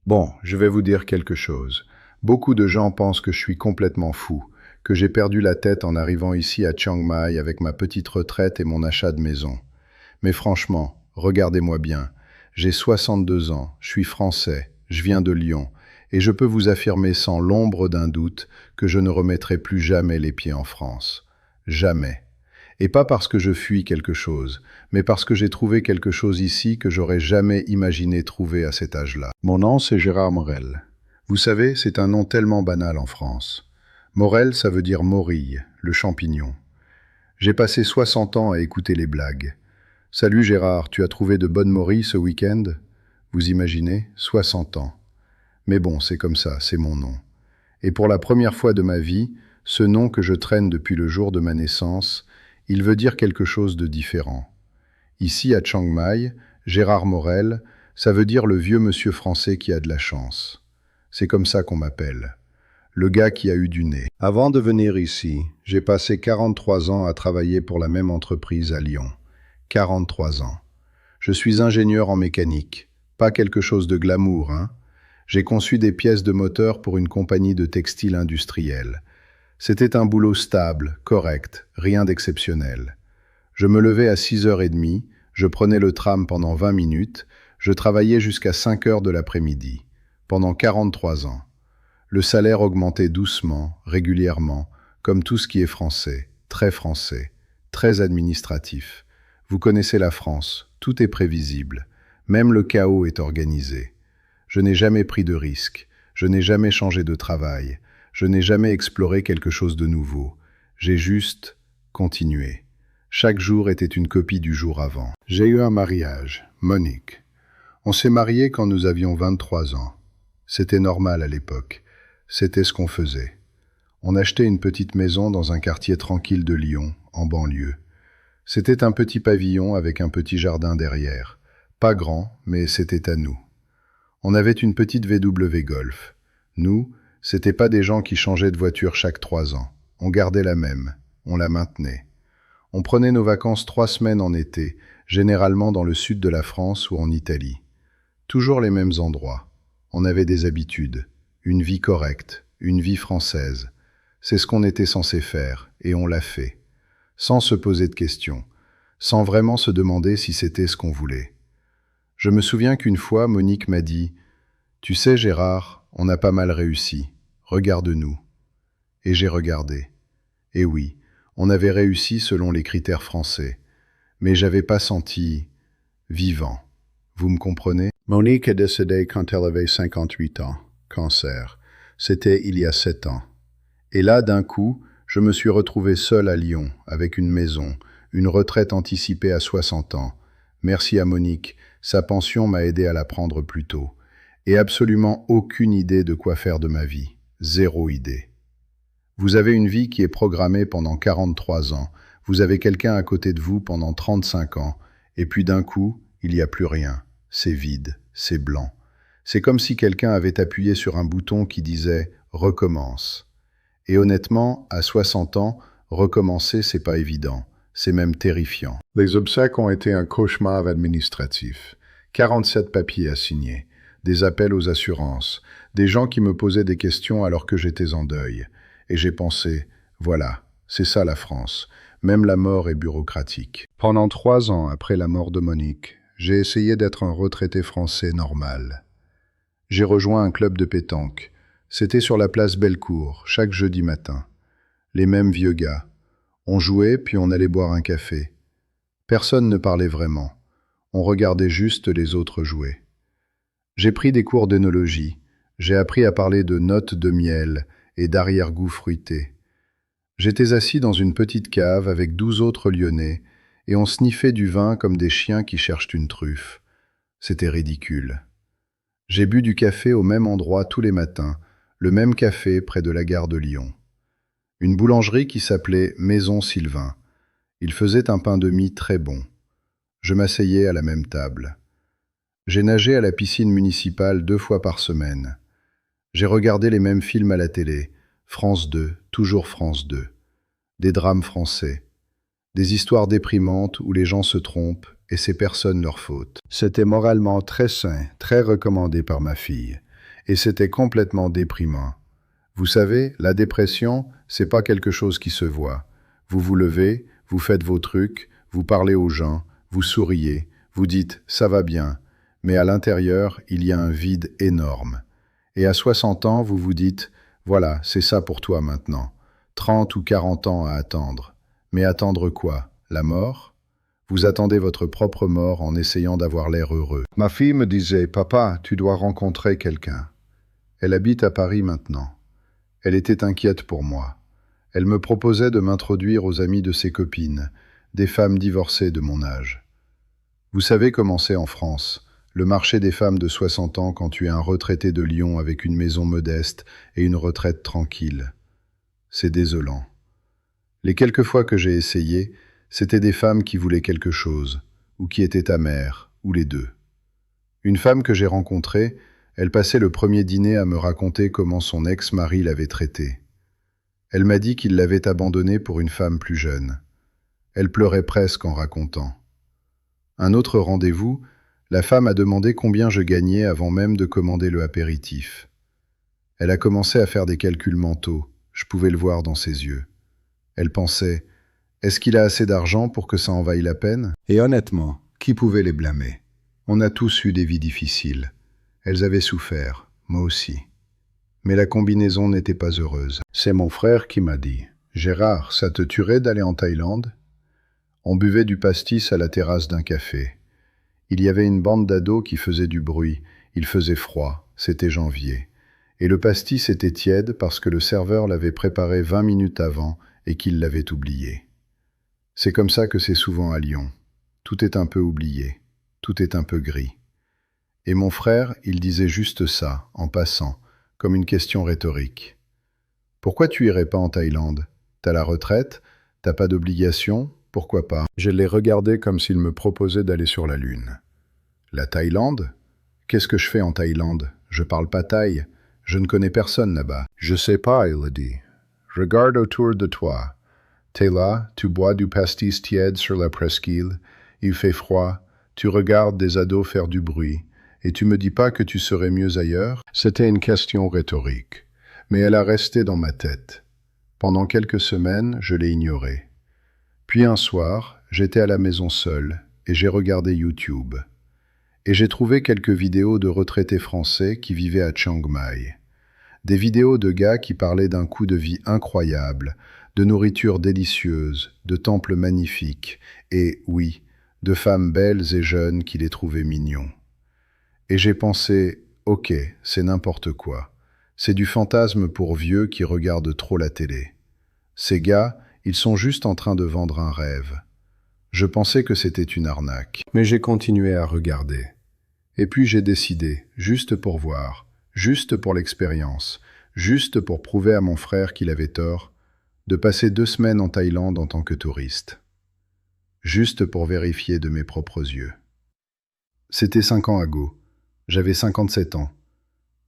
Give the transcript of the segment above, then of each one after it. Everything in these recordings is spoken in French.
Bon, je vais vous dire quelque chose. Beaucoup de gens pensent que je suis complètement fou, que j'ai perdu la tête en arrivant ici à Chiang Mai avec ma petite retraite et mon achat de maison. Mais franchement, regardez-moi bien. J'ai 62 ans, je suis français, je viens de Lyon, et je peux vous affirmer sans l'ombre d'un doute que je ne remettrai plus jamais les pieds en France. Jamais. Et pas parce que je fuis quelque chose, mais parce que j'ai trouvé quelque chose ici que j'aurais jamais imaginé trouver à cet âge-là. Mon nom, c'est Gérard Morel. Vous savez, c'est un nom tellement banal en France. Morel, ça veut dire morille, le champignon. J'ai passé 60 ans à écouter les blagues. Salut Gérard, tu as trouvé de bonnes morilles ce week-end? Vous imaginez, 60 ans. Mais bon, c'est comme ça, c'est mon nom. Et pour la première fois de ma vie, ce nom que je traîne depuis le jour de ma naissance, il veut dire quelque chose de différent. Ici, à Chiang Mai, Gérard Morel, ça veut dire le vieux monsieur français qui a de la chance. C'est comme ça qu'on m'appelle. Le gars qui a eu du nez. Avant de venir ici, j'ai passé 43 ans à travailler pour la même entreprise à Lyon. 43 ans. Je suis ingénieur en mécanique. Pas quelque chose de glamour, hein? J'ai conçu des pièces de moteur pour une compagnie de textile industriel. C'était un boulot stable, correct, rien d'exceptionnel. Je me levais à 6h30, je prenais le tram pendant 20 minutes, je travaillais jusqu'à 5 heures de l'après-midi, pendant 43 ans. Le salaire augmentait doucement, régulièrement, comme tout ce qui est français, très administratif. Vous connaissez la France, tout est prévisible, même le chaos est organisé. Je n'ai jamais pris de risques, je n'ai jamais changé de travail, je n'ai jamais exploré quelque chose de nouveau. J'ai juste continué. Chaque jour était une copie du jour avant. J'ai eu un mariage, Monique. On s'est mariés quand nous avions 23 ans. C'était normal à l'époque. C'était ce qu'on faisait. On achetait une petite maison dans un quartier tranquille de Lyon, en banlieue. C'était un petit pavillon avec un petit jardin derrière. Pas grand, mais c'était à nous. On avait une petite VW Golf. Nous, c'était pas des gens qui changeaient de voiture chaque 3 ans. On gardait la même. On la maintenait. On prenait nos vacances 3 semaines en été, généralement dans le sud de la France ou en Italie. Toujours les mêmes endroits. On avait des habitudes, une vie correcte, une vie française. C'est ce qu'on était censé faire, et on l'a fait. Sans se poser de questions, sans vraiment se demander si c'était ce qu'on voulait. Je me souviens qu'une fois, Monique m'a dit « Tu sais, Gérard, on a pas mal réussi. Regarde-nous. » Et j'ai regardé. Et oui, on avait réussi selon les critères français. Mais j'avais pas senti vivant. Vous me comprenez? Monique est décédée quand elle avait 58 ans. Cancer. C'était il y a 7 ans. Et là, d'un coup, je me suis retrouvé seul à Lyon, avec une maison, une retraite anticipée à 60 ans. Merci à Monique, sa pension m'a aidé à la prendre plus tôt. Et absolument aucune idée de quoi faire de ma vie. Zéro idée. Vous avez une vie qui est programmée pendant 43 ans. Vous avez quelqu'un à côté de vous pendant 35 ans. Et puis d'un coup, il n'y a plus rien. C'est vide, c'est blanc. C'est comme si quelqu'un avait appuyé sur un bouton qui disait « Recommence ». Et honnêtement, à 60 ans, recommencer, c'est pas évident. C'est même terrifiant. Les obsèques ont été un cauchemar administratif. 47 papiers à signer, des appels aux assurances, des gens qui me posaient des questions alors que j'étais en deuil. Et j'ai pensé, voilà, c'est ça la France. Même la mort est bureaucratique. Pendant 3 ans après la mort de Monique, j'ai essayé d'être un retraité français normal. J'ai rejoint un club de pétanque. C'était sur la place Bellecour, chaque jeudi matin. Les mêmes vieux gars. On jouait, puis on allait boire un café. Personne ne parlait vraiment. On regardait juste les autres jouer. J'ai pris des cours d'œnologie. J'ai appris à parler de notes de miel et d'arrière-goût fruité. J'étais assis dans une petite cave avec 12 autres Lyonnais et on sniffait du vin comme des chiens qui cherchent une truffe. C'était ridicule. J'ai bu du café au même endroit tous les matins, le même café près de la gare de Lyon. Une boulangerie qui s'appelait Maison Sylvain. Il faisait un pain de mie très bon. Je m'asseyais à la même table. J'ai nagé à la piscine municipale 2 fois par semaine. J'ai regardé les mêmes films à la télé, France 2, toujours France 2. Des drames français. Des histoires déprimantes où les gens se trompent et c'est personne leur faute. C'était moralement très sain, très recommandé par ma fille. Et c'était complètement déprimant. Vous savez, la dépression, c'est pas quelque chose qui se voit. Vous vous levez, vous faites vos trucs, vous parlez aux gens, vous souriez, vous dites « ça va bien », mais à l'intérieur, il y a un vide énorme. Et à 60 ans, vous vous dites « voilà, c'est ça pour toi maintenant. 30 ou 40 ans à attendre. » Mais attendre quoi? La mort? Vous attendez votre propre mort en essayant d'avoir l'air heureux. Ma fille me disait « Papa, tu dois rencontrer quelqu'un. » Elle habite à Paris maintenant. Elle était inquiète pour moi. Elle me proposait de m'introduire aux amis de ses copines, des femmes divorcées de mon âge. Vous savez comment c'est en France, le marché des femmes de 60 ans quand tu es un retraité de Lyon avec une maison modeste et une retraite tranquille. C'est désolant. Les quelques fois que j'ai essayé, c'était des femmes qui voulaient quelque chose, ou qui étaient amères, ou les deux. Une femme que j'ai rencontrée, elle passait le premier dîner à me raconter comment son ex-mari l'avait traitée. Elle m'a dit qu'il l'avait abandonnée pour une femme plus jeune. Elle pleurait presque en racontant. Un autre rendez-vous, la femme a demandé combien je gagnais avant même de commander le apéritif. Elle a commencé à faire des calculs mentaux, je pouvais le voir dans ses yeux. Elle pensait, est-ce qu'il a assez d'argent pour que ça en vaille la peine? Et honnêtement, qui pouvait les blâmer? On a tous eu des vies difficiles. Elles avaient souffert, moi aussi. Mais la combinaison n'était pas heureuse. C'est mon frère qui m'a dit « Gérard, ça te tuerait d'aller en Thaïlande ?» On buvait du pastis à la terrasse d'un café. Il y avait une bande d'ados qui faisait du bruit. Il faisait froid, c'était janvier. Et le pastis était tiède parce que le serveur l'avait préparé 20 minutes avant et qu'il l'avait oublié. C'est comme ça que c'est souvent à Lyon. Tout est un peu oublié, tout est un peu gris. Et mon frère, il disait juste ça, en passant, comme une question rhétorique. Pourquoi tu irais pas en Thaïlande? T'as la retraite? T'as pas d'obligation? Pourquoi pas? Je l'ai regardé comme s'il me proposait d'aller sur la Lune. La Thaïlande? Qu'est-ce que je fais en Thaïlande? Je parle pas thaï. Je ne connais personne là-bas. Je sais pas, il a dit. Regarde autour de toi. T'es là, tu bois du pastis tiède sur la presqu'île, il fait froid, tu regardes des ados faire du bruit, et tu me dis pas que tu serais mieux ailleurs? C'était une question rhétorique, mais elle a resté dans ma tête. Pendant quelques semaines, je l'ai ignorée. Puis un soir, j'étais à la maison seul, et j'ai regardé YouTube. Et j'ai trouvé quelques vidéos de retraités français qui vivaient à Chiang Mai. Des vidéos de gars qui parlaient d'un coût de vie incroyable, de nourriture délicieuse, de temples magnifiques, et, oui, de femmes belles et jeunes qui les trouvaient mignons. Et j'ai pensé, ok, c'est n'importe quoi. C'est du fantasme pour vieux qui regardent trop la télé. Ces gars, ils sont juste en train de vendre un rêve. Je pensais que c'était une arnaque. Mais j'ai continué à regarder. Et puis j'ai décidé, juste pour voir, juste pour l'expérience, juste pour prouver à mon frère qu'il avait tort, de passer 2 semaines en Thaïlande en tant que touriste. Juste pour vérifier de mes propres yeux. C'était 5 ans ago. J'avais 57 ans.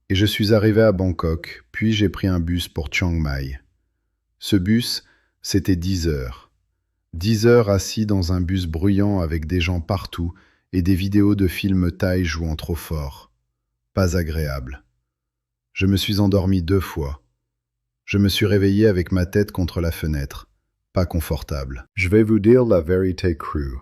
Et je suis arrivé à Bangkok, puis j'ai pris un bus pour Chiang Mai. Ce bus, c'était 10 heures. 10 heures assis dans un bus bruyant avec des gens partout et des vidéos de films thaï jouant trop fort. Pas agréable. Je me suis endormi 2 fois. Je me suis réveillé avec ma tête contre la fenêtre. Pas confortable. Je vais vous dire la vérité crue.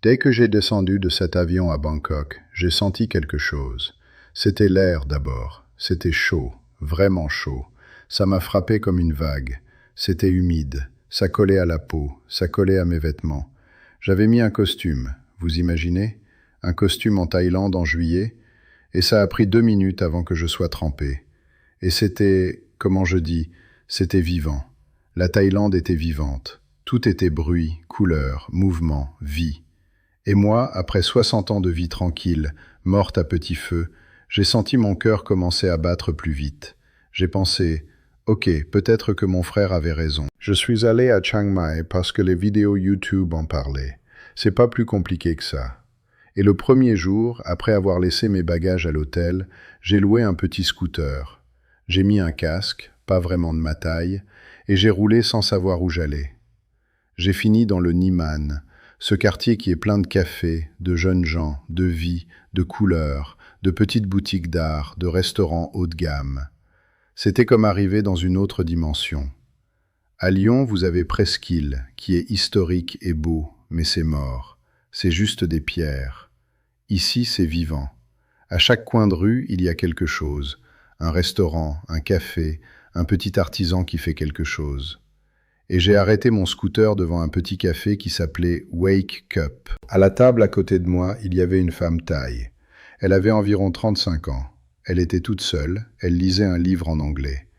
Dès que j'ai descendu de cet avion à Bangkok, j'ai senti quelque chose. C'était l'air d'abord. C'était chaud, vraiment chaud. Ça m'a frappé comme une vague. C'était humide. Ça collait à la peau, ça collait à mes vêtements. J'avais mis un costume, vous imaginez? Un costume en Thaïlande en juillet, et ça a pris 2 minutes avant que je sois trempé. Et c'était, comment je dis, c'était vivant. La Thaïlande était vivante. Tout était bruit, couleur, mouvement, vie. Et moi, après 60 ans de vie tranquille, morte à petit feu, j'ai senti mon cœur commencer à battre plus vite. J'ai pensé, ok, peut-être que mon frère avait raison. Je suis allé à Chiang Mai parce que les vidéos YouTube en parlaient. C'est pas plus compliqué que ça. Et le premier jour, après avoir laissé mes bagages à l'hôtel, j'ai loué un petit scooter. J'ai mis un casque, pas vraiment de ma taille, et j'ai roulé sans savoir où j'allais. J'ai fini dans le Niman, ce quartier qui est plein de cafés, de jeunes gens, de vie, de couleurs, de petites boutiques d'art, de restaurants haut de gamme. C'était comme arriver dans une autre dimension. À Lyon, vous avez Presqu'île, qui est historique et beau, mais c'est mort. C'est juste des pierres. Ici, c'est vivant. À chaque coin de rue, il y a quelque chose. Un restaurant, un café, un petit artisan qui fait quelque chose. Et j'ai arrêté mon scooter devant un petit café qui s'appelait Wake Cup. À la table à côté de moi, il y avait une femme thaï. Elle avait environ 35 ans. Elle était toute seule, elle lisait un livre en anglais.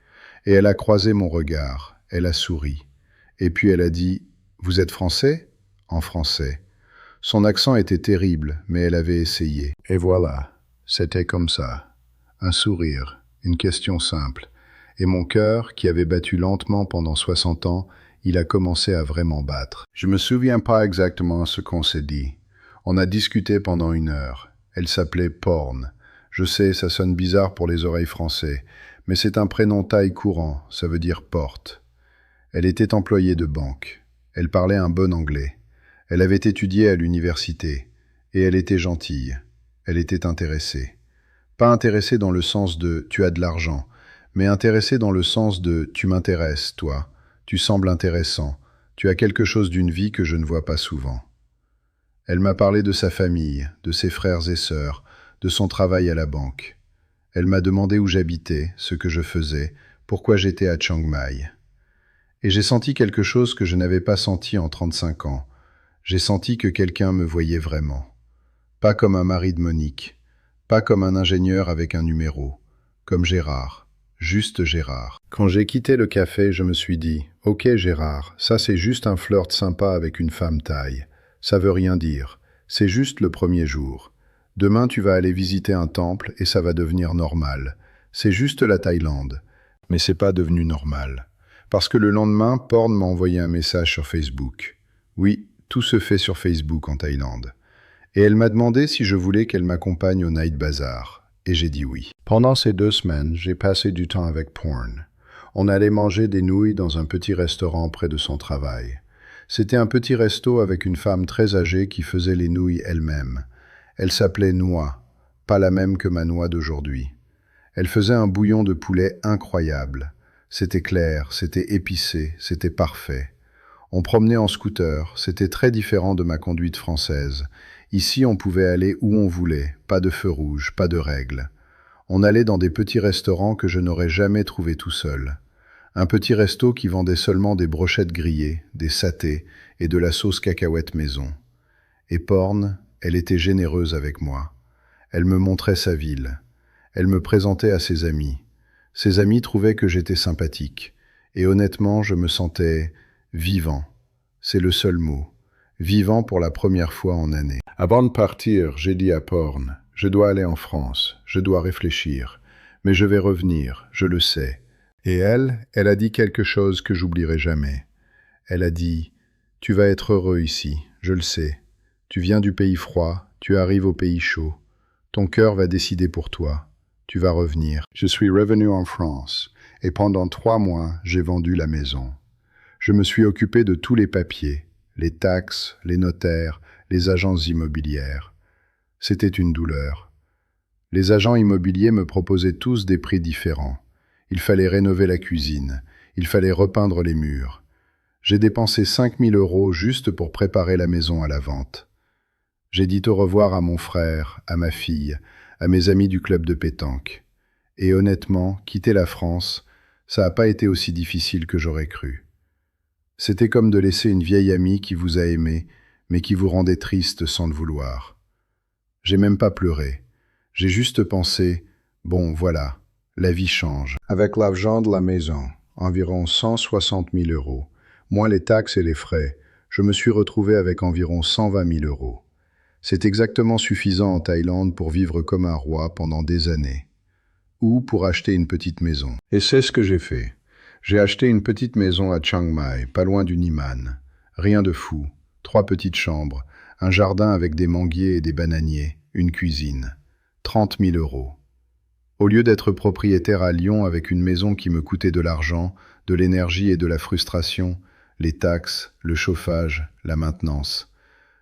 Et elle a croisé mon regard. Elle a souri. Et puis elle a dit « Vous êtes français ?» En français. Son accent était terrible, mais elle avait essayé. Et voilà, c'était comme ça. Un sourire, une question simple. Et mon cœur, qui avait battu lentement pendant 60 ans, il a commencé à vraiment battre. Je me souviens pas exactement ce qu'on s'est dit. On a discuté pendant 1 heure. Elle s'appelait Porn. Je sais, ça sonne bizarre pour les oreilles français, mais c'est un prénom thaï courant, ça veut dire porte. Elle était employée de banque. Elle parlait un bon anglais. Elle avait étudié à l'université. Et elle était gentille. Elle était intéressée. Pas intéressée dans le sens de « tu as de l'argent », mais intéressée dans le sens de « tu m'intéresses, toi, tu sembles intéressant, tu as quelque chose d'une vie que je ne vois pas souvent ». Elle m'a parlé de sa famille, de ses frères et sœurs, de son travail à la banque. Elle m'a demandé où j'habitais, ce que je faisais, pourquoi j'étais à Chiang Mai. Et j'ai senti quelque chose que je n'avais pas senti en 35 ans. J'ai senti que quelqu'un me voyait vraiment. Pas comme un mari de Monique, pas comme un ingénieur avec un numéro, comme Gérard, juste Gérard. Quand j'ai quitté le café, je me suis dit « Ok Gérard, ça c'est juste un flirt sympa avec une femme thaï. Ça veut rien dire, c'est juste le premier jour. Demain tu vas aller visiter un temple et ça va devenir normal. C'est juste la Thaïlande. » Mais c'est pas devenu normal. Parce que le lendemain, Porn m'a envoyé un message sur Facebook. Oui, tout se fait sur Facebook en Thaïlande. Et elle m'a demandé si je voulais qu'elle m'accompagne au Night Bazaar. Et j'ai dit oui. Pendant ces 2 semaines, j'ai passé du temps avec Porn. On allait manger des nouilles dans un petit restaurant près de son travail. C'était un petit resto avec une femme très âgée qui faisait les nouilles elle-même. Elle s'appelait Noix, pas la même que ma noix d'aujourd'hui. Elle faisait un bouillon de poulet incroyable. C'était clair, c'était épicé, c'était parfait. On promenait en scooter, c'était très différent de ma conduite française. Ici, on pouvait aller où on voulait, pas de feu rouge, pas de règles. On allait dans des petits restaurants que je n'aurais jamais trouvés tout seul. Un petit resto qui vendait seulement des brochettes grillées, des satés et de la sauce cacahuète maison. Et Porn, elle était généreuse avec moi. Elle me montrait sa ville. Elle me présentait à ses amis. Ses amis trouvaient que j'étais sympathique. Et honnêtement, je me sentais vivant. C'est le seul mot. Vivant pour la première fois en années. Avant de partir, j'ai dit à Porn, je dois aller en France, je dois réfléchir. Mais je vais revenir, je le sais. Et elle a dit quelque chose que j'oublierai jamais. Elle a dit, tu vas être heureux ici, je le sais. Tu viens du pays froid, tu arrives au pays chaud. Ton cœur va décider pour toi. Tu vas revenir. Je suis revenu en France, et pendant 3 mois, j'ai vendu la maison. Je me suis occupé de tous les papiers, les taxes, les notaires, les agences immobilières. C'était une douleur. Les agents immobiliers me proposaient tous des prix différents. Il fallait rénover la cuisine, il fallait repeindre les murs. J'ai dépensé 5 000 € juste pour préparer la maison à la vente. J'ai dit au revoir à mon frère, à ma fille, à mes amis du club de pétanque. Et honnêtement, quitter la France, ça n'a pas été aussi difficile que j'aurais cru. C'était comme de laisser une vieille amie qui vous a aimé, mais qui vous rendait triste sans le vouloir. J'ai même pas pleuré. J'ai juste pensé, bon voilà, la vie change. Avec l'argent de la maison, environ 160 000 €, moins les taxes et les frais, je me suis retrouvé avec environ 120 000 €. C'est exactement suffisant en Thaïlande pour vivre comme un roi pendant des années. Ou pour acheter une petite maison. Et c'est ce que j'ai fait. J'ai acheté une petite maison à Chiang Mai, pas loin du Niman. Rien de fou. 3 petites chambres, un jardin avec des manguiers et des bananiers, une cuisine. 30 000 €. Au lieu d'être propriétaire à Lyon avec une maison qui me coûtait de l'argent, de l'énergie et de la frustration, les taxes, le chauffage, la maintenance.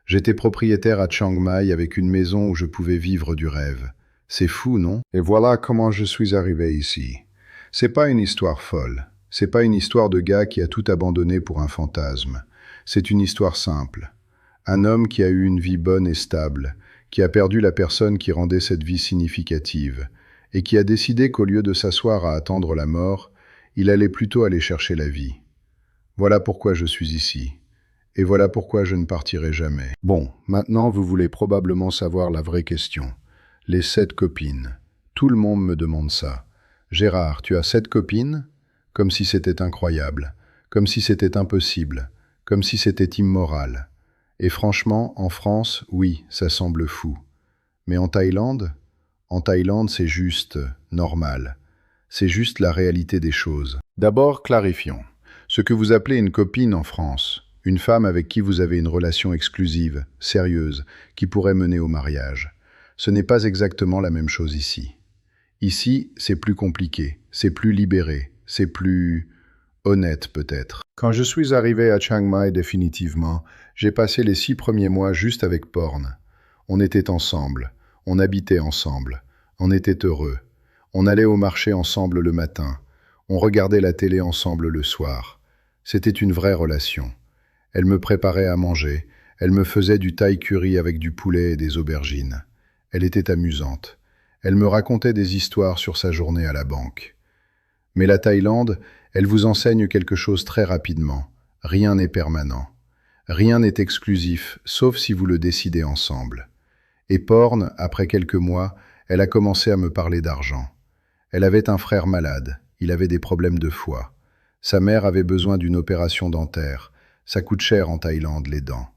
J'étais propriétaire à Chiang Mai avec une maison où je pouvais vivre du rêve. C'est fou, non? Et voilà comment je suis arrivé ici. C'est pas une histoire folle. C'est pas une histoire de gars qui a tout abandonné pour un fantasme. C'est une histoire simple. Un homme qui a eu une vie bonne et stable, qui a perdu la personne qui rendait cette vie significative, et qui a décidé qu'au lieu de s'asseoir à attendre la mort, il allait plutôt aller chercher la vie. Voilà pourquoi je suis ici. Et voilà pourquoi je ne partirai jamais. Bon, maintenant vous voulez probablement savoir la vraie question. Les 7 copines. Tout le monde me demande ça. Gérard, tu as 7 copines? Comme si c'était incroyable, comme si c'était impossible, comme si c'était immoral. Et franchement, en France, oui, ça semble fou. Mais en Thaïlande? En Thaïlande, c'est juste normal. C'est juste la réalité des choses. D'abord, clarifions. Ce que vous appelez une copine en France, une femme avec qui vous avez une relation exclusive, sérieuse, qui pourrait mener au mariage. Ce n'est pas exactement la même chose ici. Ici, c'est plus compliqué, c'est plus libéré, c'est plus honnête peut-être. Quand je suis arrivé à Chiang Mai définitivement, j'ai passé les 6 premiers mois juste avec Porn. On était ensemble, on habitait ensemble, on était heureux. On allait au marché ensemble le matin, on regardait la télé ensemble le soir. C'était une vraie relation. Elle me préparait à manger, elle me faisait du thaï curry avec du poulet et des aubergines. Elle était amusante. Elle me racontait des histoires sur sa journée à la banque. Mais la Thaïlande, elle vous enseigne quelque chose très rapidement. Rien n'est permanent. Rien n'est exclusif, sauf si vous le décidez ensemble. Et Porn, après quelques mois, elle a commencé à me parler d'argent. Elle avait un frère malade, il avait des problèmes de foie. Sa mère avait besoin d'une opération dentaire. Ça coûte cher en Thaïlande, les dents.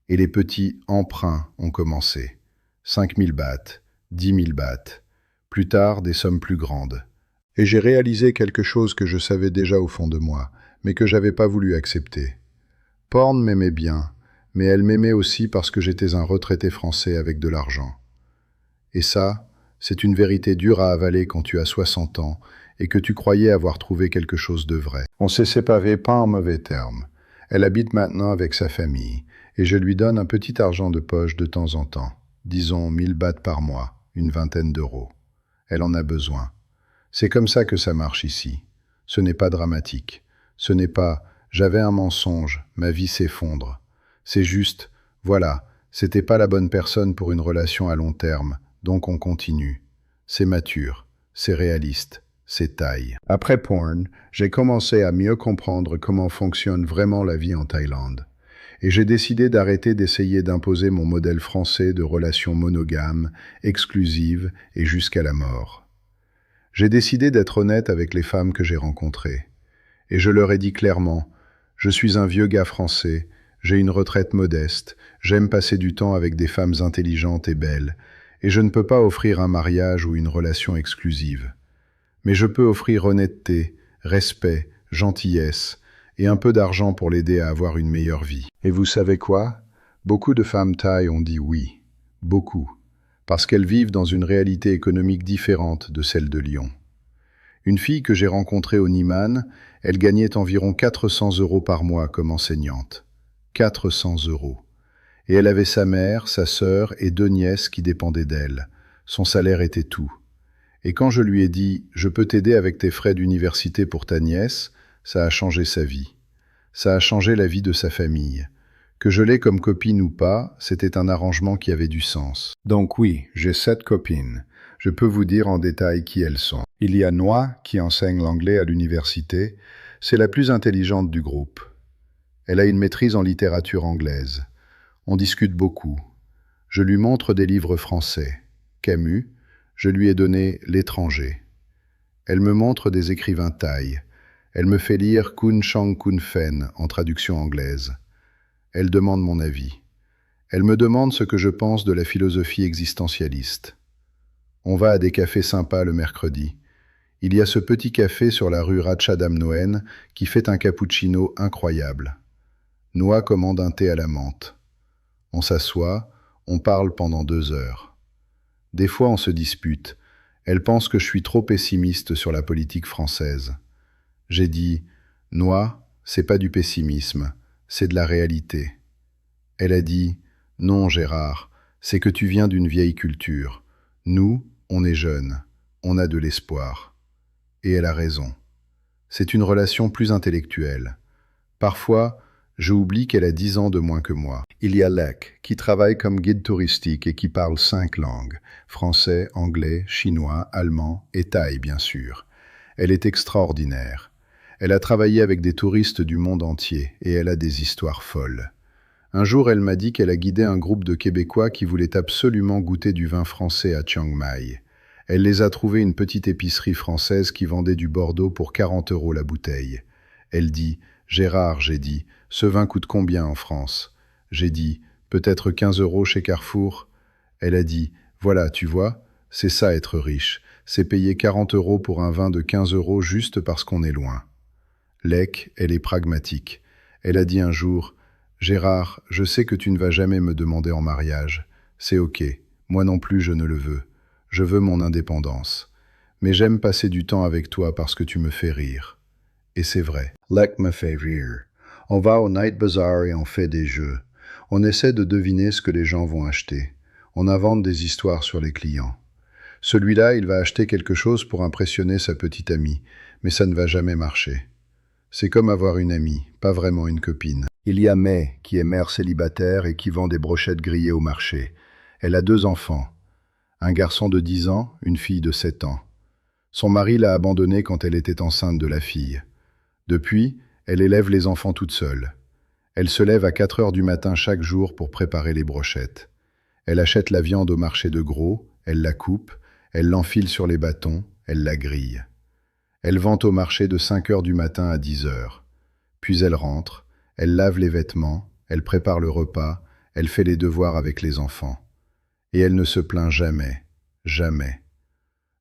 Et les petits emprunts ont commencé. 5 000 bahts, 10 000 bahts. Plus tard, des sommes plus grandes. Et j'ai réalisé quelque chose que je savais déjà au fond de moi, mais que j'avais pas voulu accepter. Porn m'aimait bien, mais elle m'aimait aussi parce que j'étais un retraité français avec de l'argent. Et ça, c'est une vérité dure à avaler quand tu as 60 ans et que tu croyais avoir trouvé quelque chose de vrai. On s'est séparés pas en mauvais termes. Elle habite maintenant avec sa famille, et je lui donne un petit argent de poche de temps en temps, disons 1 000 bahts par mois, une vingtaine d'euros. Elle en a besoin. C'est comme ça que ça marche ici. Ce n'est pas dramatique. Ce n'est pas « j'avais un mensonge, ma vie s'effondre ». C'est juste « voilà, c'était pas la bonne personne pour une relation à long terme, donc on continue ». C'est mature, c'est réaliste, c'est thaï. Après Porn, j'ai commencé à mieux comprendre comment fonctionne vraiment la vie en Thaïlande. Et j'ai décidé d'arrêter d'essayer d'imposer mon modèle français de relations monogames, exclusives et jusqu'à la mort. J'ai décidé d'être honnête avec les femmes que j'ai rencontrées. Et je leur ai dit clairement, je suis un vieux gars français, j'ai une retraite modeste, j'aime passer du temps avec des femmes intelligentes et belles, et je ne peux pas offrir un mariage ou une relation exclusive. Mais je peux offrir honnêteté, respect, gentillesse, et un peu d'argent pour l'aider à avoir une meilleure vie. Et vous savez quoi? Beaucoup de femmes thaïs ont dit oui. Beaucoup. Parce qu'elles vivent dans une réalité économique différente de celle de Lyon. Une fille que j'ai rencontrée au Niman, elle gagnait environ 400 € par mois comme enseignante. 400 €. Et elle avait sa mère, sa sœur et 2 nièces qui dépendaient d'elle. Son salaire était tout. Et quand je lui ai dit « Je peux t'aider avec tes frais d'université pour ta nièce », ça a changé sa vie. Ça a changé la vie de sa famille. Que je l'ai comme copine ou pas, c'était un arrangement qui avait du sens. Donc oui, j'ai 7 copines. Je peux vous dire en détail qui elles sont. Il y a Noa, qui enseigne l'anglais à l'université. C'est la plus intelligente du groupe. Elle a une maîtrise en littérature anglaise. On discute beaucoup. Je lui montre des livres français. Camus. Je lui ai donné L'étranger. Elle me montre des écrivains thaïs. Elle me fait lire Kun Chang Kun Fen en traduction anglaise. Elle demande mon avis. Elle me demande ce que je pense de la philosophie existentialiste. On va à des cafés sympas le mercredi. Il y a ce petit café sur la rue Ratchadamnoen qui fait un cappuccino incroyable. Noa commande un thé à la menthe. On s'assoit, on parle pendant 2 heures. Des fois on se dispute. Elle pense que je suis trop pessimiste sur la politique française. J'ai dit « Noa, c'est pas du pessimisme, c'est de la réalité ». Elle a dit « Non, Gérard, c'est que tu viens d'une vieille culture. Nous, on est jeune, on a de l'espoir. Et elle a raison. C'est une relation plus intellectuelle. Parfois, je oublie qu'elle a 10 ans de moins que moi. Il y a Lek, qui travaille comme guide touristique et qui parle 5 langues, français, anglais, chinois, allemand et thaï, bien sûr. Elle est extraordinaire. Elle a travaillé avec des touristes du monde entier et elle a des histoires folles. Un jour, elle m'a dit qu'elle a guidé un groupe de Québécois qui voulaient absolument goûter du vin français à Chiang Mai. Elle les a trouvés une petite épicerie française qui vendait du Bordeaux pour 40 € la bouteille. Elle dit « Gérard, j'ai dit, ce vin coûte combien en France ?» J'ai dit « Peut-être 15 € chez Carrefour ?» Elle a dit « Voilà, tu vois, c'est ça être riche, c'est payer 40 € pour un vin de 15 € juste parce qu'on est loin. » Lek, elle est pragmatique. Elle a dit un jour « Gérard, je sais que tu ne vas jamais me demander en mariage. C'est ok, moi non plus je ne le veux. Je veux mon indépendance. Mais j'aime passer du temps avec toi parce que tu me fais rire. » Et c'est vrai. Lek me fait rire. On va au Night Bazaar et on fait des jeux. On essaie de deviner ce que les gens vont acheter. On invente des histoires sur les clients. Celui-là, il va acheter quelque chose pour impressionner sa petite amie, mais ça ne va jamais marcher. C'est comme avoir une amie, pas vraiment une copine. Il y a May, qui est mère célibataire et qui vend des brochettes grillées au marché. Elle a 2 enfants. Un garçon de 10 ans, une fille de 7 ans. Son mari l'a abandonnée quand elle était enceinte de la fille. Depuis, elle élève les enfants toute seule. Elle se lève à 4 heures du matin chaque jour pour préparer les brochettes. Elle achète la viande au marché de gros, elle la coupe, elle l'enfile sur les bâtons, elle la grille. Elle vend au marché de 5 heures du matin à 10 heures. Puis elle rentre, elle lave les vêtements, elle prépare le repas, elle fait les devoirs avec les enfants. Et elle ne se plaint jamais, jamais.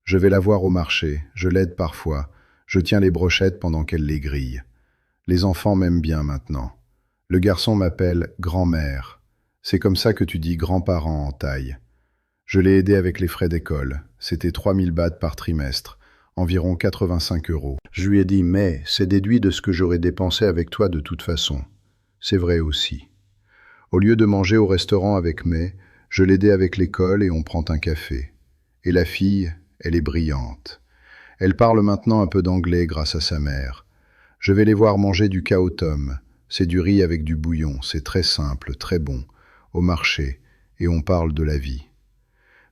Je vais la voir au marché, je l'aide parfois, je tiens les brochettes pendant qu'elle les grille. Les enfants m'aiment bien maintenant. Le garçon m'appelle grand-mère. C'est comme ça que tu dis grands-parents en thaï. Je l'ai aidé avec les frais d'école. C'était 3000 bahts par trimestre, environ 85 €. Je lui ai dit « Mais c'est déduit de ce que j'aurais dépensé avec toi de toute façon. » C'est vrai aussi. Au lieu de manger au restaurant avec May, je l'aidais avec l'école et on prend un café. Et la fille, elle est brillante. Elle parle maintenant un peu d'anglais grâce à sa mère. Je vais les voir manger du khao tom. C'est du riz avec du bouillon, c'est très simple, très bon, au marché, et on parle de la vie.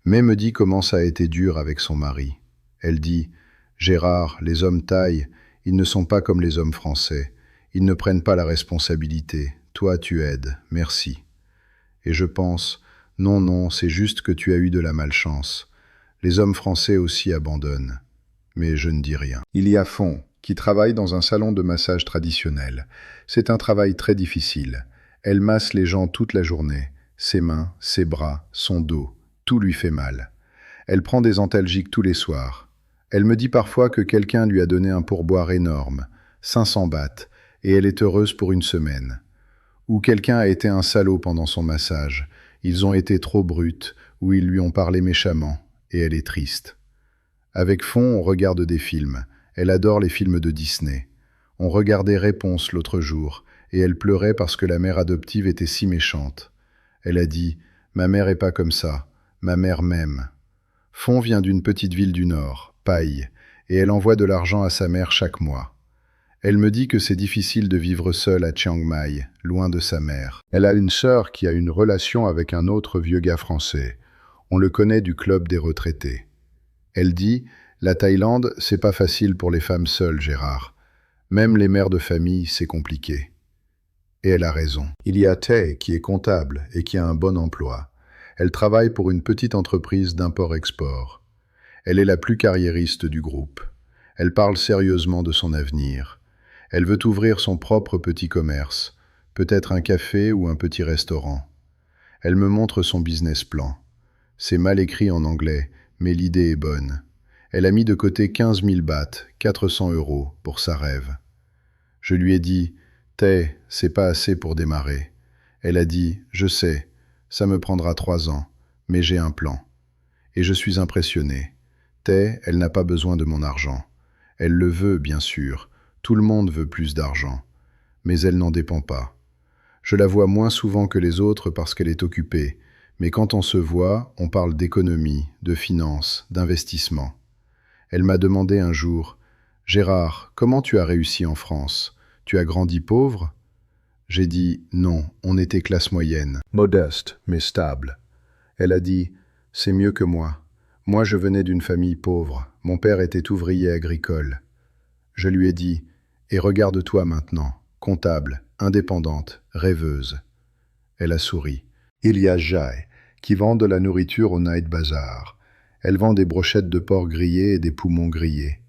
May me dit comment ça a été dur avec son mari. Elle dit « Gérard, les hommes thaïs, ils ne sont pas comme les hommes français. Ils ne prennent pas la responsabilité. Toi, tu aides. Merci. » Et je pense « Non, non, c'est juste que tu as eu de la malchance. Les hommes français aussi abandonnent. » Mais je ne dis rien. Il y a Fon, qui travaille dans un salon de massage traditionnel. C'est un travail très difficile. Elle masse les gens toute la journée. Ses mains, ses bras, son dos. Tout lui fait mal. Elle prend des antalgiques tous les soirs. Elle me dit parfois que quelqu'un lui a donné un pourboire énorme, 500 bahts, et elle est heureuse pour une semaine. Ou quelqu'un a été un salaud pendant son massage. Ils ont été trop bruts, ou ils lui ont parlé méchamment, et elle est triste. Avec Fon, on regarde des films. Elle adore les films de Disney. On regardait Réponse l'autre jour, et elle pleurait parce que la mère adoptive était si méchante. Elle a dit « Ma mère est pas comme ça. Ma mère m'aime. » Fon vient d'une petite ville du Nord, Pai, et elle envoie de l'argent à sa mère chaque mois. Elle me dit que c'est difficile de vivre seule à Chiang Mai, loin de sa mère. Elle a une sœur qui a une relation avec un autre vieux gars français. On le connaît du club des retraités. Elle dit « La Thaïlande, c'est pas facile pour les femmes seules, Gérard. Même les mères de famille, c'est compliqué. » Et elle a raison. Il y a Tay, qui est comptable et qui a un bon emploi. Elle travaille pour une petite entreprise d'import-export. Elle est la plus carriériste du groupe. Elle parle sérieusement de son avenir. Elle veut ouvrir son propre petit commerce, peut-être un café ou un petit restaurant. Elle me montre son business plan. C'est mal écrit en anglais, mais l'idée est bonne. Elle a mis de côté 15 000 bahts, 400 €, pour sa rêve. Je lui ai dit « Tay, c'est pas assez pour démarrer. » Elle a dit « Je sais, ça me prendra 3 ans, mais j'ai un plan. » Et je suis impressionné. Tay, elle n'a pas besoin de mon argent. Elle le veut, bien sûr. Tout le monde veut plus d'argent. Mais elle n'en dépend pas. Je la vois moins souvent que les autres parce qu'elle est occupée, Mais quand on se voit, on parle d'économie, de finance, d'investissement. Elle m'a demandé un jour, « Gérard, comment tu as réussi en France? Tu as grandi pauvre ?» J'ai dit, « Non, on était classe moyenne. » Modeste, mais stable. Elle a dit, « C'est mieux que moi. Moi, je venais d'une famille pauvre. Mon père était ouvrier agricole. » Je lui ai dit, « Et regarde-toi maintenant, comptable, indépendante, rêveuse. » Elle a souri. Il y a Jai, qui vend de la nourriture au Night Bazaar. Elle vend des brochettes de porc grillées et des poumons grillés.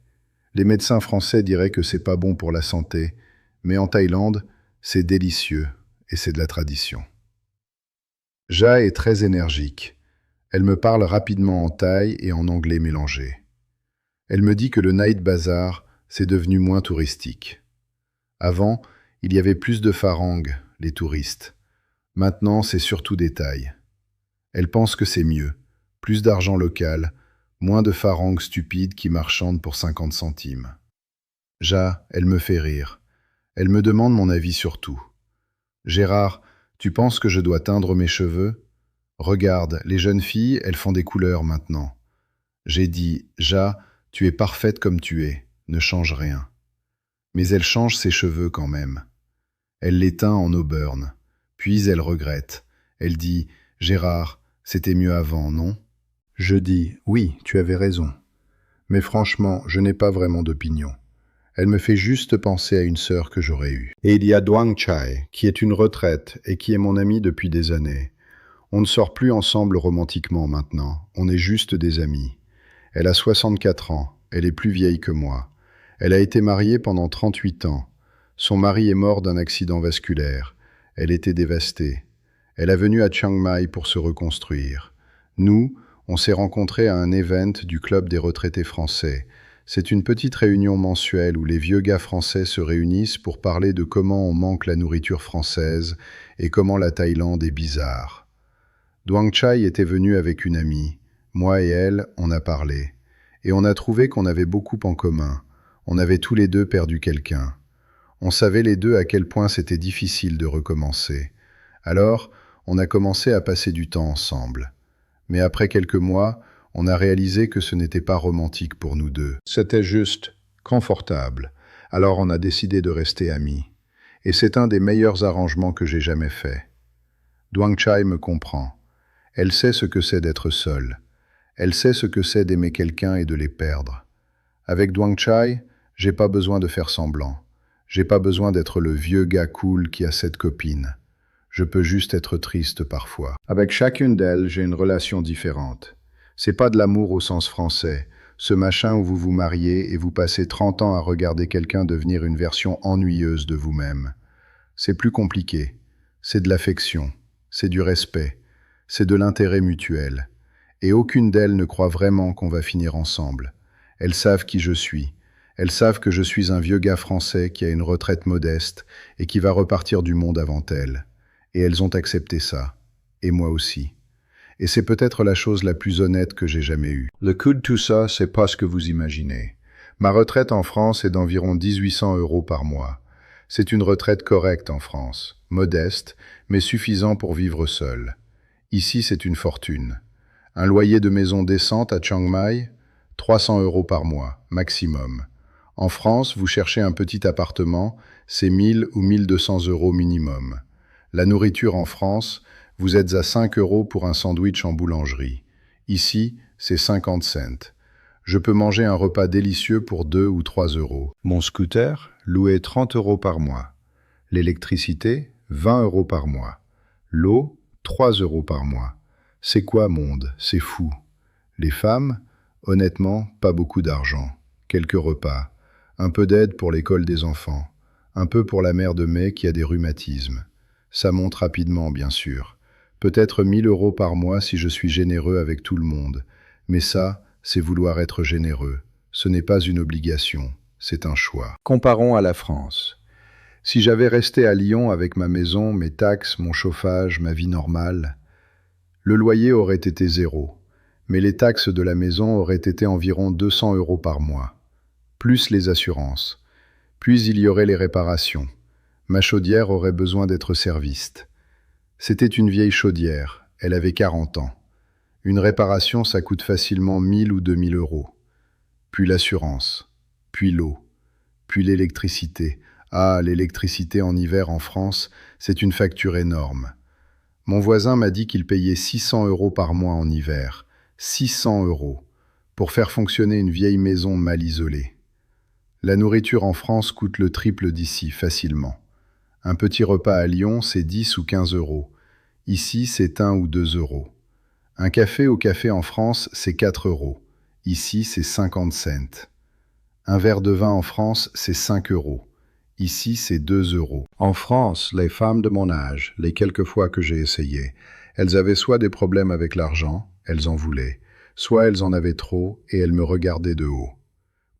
Les médecins français diraient que c'est pas bon pour la santé, mais en Thaïlande, c'est délicieux et c'est de la tradition. Jai est très énergique. Elle me parle rapidement en thaï et en anglais mélangé. Elle me dit que le Night Bazaar, c'est devenu moins touristique. Avant, il y avait plus de farangues, les touristes. Maintenant, c'est surtout des Thaïs. Elle pense que c'est mieux. Plus d'argent local, moins de farangues stupides qui marchandent pour 50 centimes. Elle me fait rire. Elle me demande mon avis sur tout. « Gérard, tu penses que je dois teindre mes cheveux? Regarde, les jeunes filles, elles font des couleurs maintenant. » J'ai dit, « tu es parfaite comme tu es, ne change rien. » Mais elle change ses cheveux quand même. Elle les teint en auburn. Puis elle regrette. Elle dit, « Gérard, c'était mieux avant, non ?» Je dis, « Oui, tu avais raison. » Mais franchement, je n'ai pas vraiment d'opinion. Elle me fait juste penser à une sœur que j'aurais eue. Et il y a Duong Chai, qui est une retraite et qui est mon amie depuis des années. On ne sort plus ensemble romantiquement maintenant, on est juste des amis. Elle a 64 ans, elle est plus vieille que moi. Elle a été mariée pendant 38 ans. Son mari est mort d'un accident vasculaire. Elle était dévastée. Elle est venue à Chiang Mai pour se reconstruire. Nous, on s'est rencontrés à un event du Club des retraités français. C'est une petite réunion mensuelle où les vieux gars français se réunissent pour parler de comment on manque la nourriture française et comment la Thaïlande est bizarre. Duong Chai était venu avec une amie. Moi et elle, on a parlé. Et on a trouvé qu'on avait beaucoup en commun. On avait tous les deux perdu quelqu'un. On savait les deux à quel point c'était difficile de recommencer. Alors, on a commencé à passer du temps ensemble. Mais après quelques mois, on a réalisé que ce n'était pas romantique pour nous deux. C'était juste confortable. Alors on a décidé de rester amis. Et c'est un des meilleurs arrangements que j'ai jamais fait. Duong Chai me comprend. Elle sait ce que c'est d'être seule. Elle sait ce que c'est d'aimer quelqu'un et de les perdre. Avec Duong Chai, j'ai pas besoin de faire semblant. J'ai pas besoin d'être le vieux gars cool qui a 7 copines. Je peux juste être triste parfois. Avec chacune d'elles, j'ai une relation différente. C'est pas de l'amour au sens français, ce machin où vous vous mariez et vous passez 30 ans à regarder quelqu'un devenir une version ennuyeuse de vous-même. C'est plus compliqué. C'est de l'affection, c'est du respect, c'est de l'intérêt mutuel. Et aucune d'elles ne croit vraiment qu'on va finir ensemble. Elles savent qui je suis. Elles savent que je suis un vieux gars français qui a une retraite modeste et qui va repartir du monde avant elles. Et elles ont accepté ça. Et moi aussi. Et c'est peut-être la chose la plus honnête que j'ai jamais eue. Le coût de tout ça, c'est pas ce que vous imaginez. Ma retraite en France est d'environ 1800 € par mois. C'est une retraite correcte en France, modeste, mais suffisant pour vivre seul. Ici, c'est une fortune. Un loyer de maison décente à Chiang Mai, 300 € par mois, maximum. En France, vous cherchez un petit appartement, c'est 1000 ou 1200 € minimum. La nourriture en France, vous êtes à 5 € pour un sandwich en boulangerie. Ici, c'est 50 cents. Je peux manger un repas délicieux pour 2 ou 3 €. Mon scooter, loué 30 € par mois. L'électricité, 20 € par mois. L'eau, 3 € par mois. C'est quoi, monde? C'est fou. Les femmes, honnêtement, pas beaucoup d'argent. Quelques repas. Un peu d'aide pour l'école des enfants. Un peu pour la mère de mai qui a des rhumatismes. Ça monte rapidement, bien sûr. Peut-être 1000 € par mois si je suis généreux avec tout le monde. Mais ça, c'est vouloir être généreux. Ce n'est pas une obligation, c'est un choix. Comparons à la France. Si j'avais resté à Lyon avec ma maison, mes taxes, mon chauffage, ma vie normale, le loyer aurait été 0. Mais les taxes de la maison auraient été environ 200 € par mois. Plus les assurances. Puis il y aurait les réparations. Ma chaudière aurait besoin d'être serviste. C'était une vieille chaudière. Elle avait 40 ans. Une réparation, ça coûte facilement 1000 ou 2000 euros. Puis l'assurance, puis l'eau, puis l'électricité. Ah, l'électricité en hiver en France, c'est une facture énorme. Mon voisin m'a dit qu'il payait 600 euros par mois en hiver. 600 euros pour faire fonctionner une vieille maison mal isolée. La nourriture en France coûte le triple d'ici, facilement. Un petit repas à Lyon, c'est 10 ou 15 euros. Ici, c'est 1 ou 2 euros. Un café au café en France, c'est 4 euros. Ici, c'est 50 cents. Un verre de vin en France, c'est 5 euros. Ici, c'est 2 euros. En France, les femmes de mon âge, les quelques fois que j'ai essayé, elles avaient soit des problèmes avec l'argent, elles en voulaient, soit elles en avaient trop et elles me regardaient de haut.